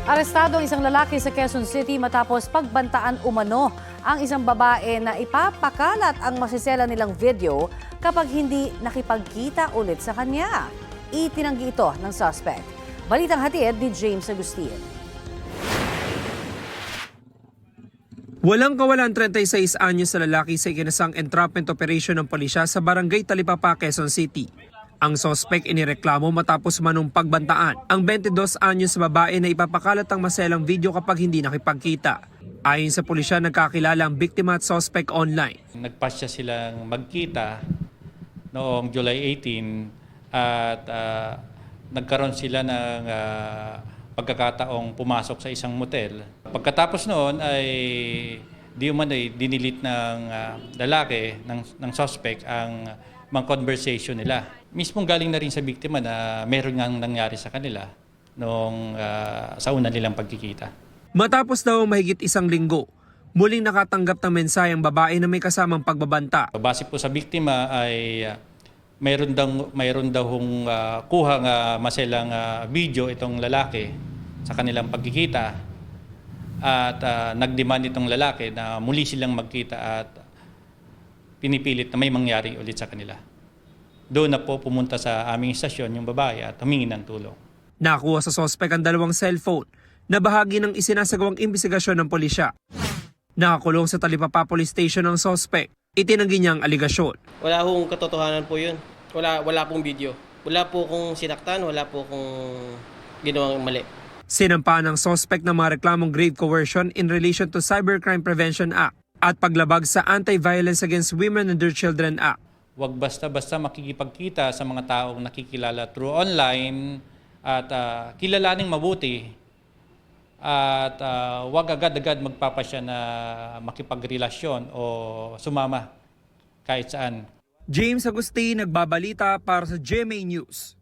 Arestado ang isang lalaki sa Quezon City matapos pagbantaan umano ang isang babae na ipapakalat ang masisela nilang video kapag hindi nakipagkita ulit sa kanya. Itinanggi ito ng suspect. Balitang hatid ni James Agustin. Walang kawalan 36 anyos na lalaki sa ikinasang entrapment operation ng pulisya sa barangay Talipapa, Quezon City. Ang sospek inireklamo matapos manong pagbantaan ang 22 anyos na babae na ipapakalat ang maselang video kapag hindi nakipagkita. Ayon sa pulisya, nagkakilala ang biktima at sospek online. Nagpasya silang magkita noong July 18 at nagkaroon sila ng pagkakataong pumasok sa isang motel. Pagkatapos noon ay dinilit ng lalaki, ng suspect ang mga conversation nila. Mismong galing na rin sa biktima na meron ngang nangyari sa kanila noong sa una nilang pagkikita. Matapos daw mahigit isang linggo, muling nakatanggap ng mensahe ang babae na may kasamang pagbabanta. Base po sa biktima ay mayroon daw kuhang maselang video itong lalaki sa kanilang pagkikita at nagdemand itong lalaki na muli silang magkita at pinipilit na may mangyari ulit sa kanila. Doon na po pumunta sa aming istasyon yung babae at humingi ng tulong. Nakuha sa sospek ang dalawang cellphone na bahagi ng isinasagawang imbestigasyon ng pulisya. Nakakulong sa Talipapa Police Station ang sospek. Itinanggi niya ang aligasyon. Wala hong katotohanan po yun. Wala pong video. Wala po kong sinaktan, wala po kong ginawang mali. Sinampahan ng sospek ng mga reklamong grave coercion in relation to Cybercrime Prevention Act at paglabag sa Anti-Violence Against Women and Their Children Act. Huwag basta-basta makikipagkita sa mga taong nakikilala through online at kilalaning mabuti at huwag agad-agad magpapasya na makipagrelasyon o sumama kahit saan. James Agustin, nagbabalita para sa GMA News.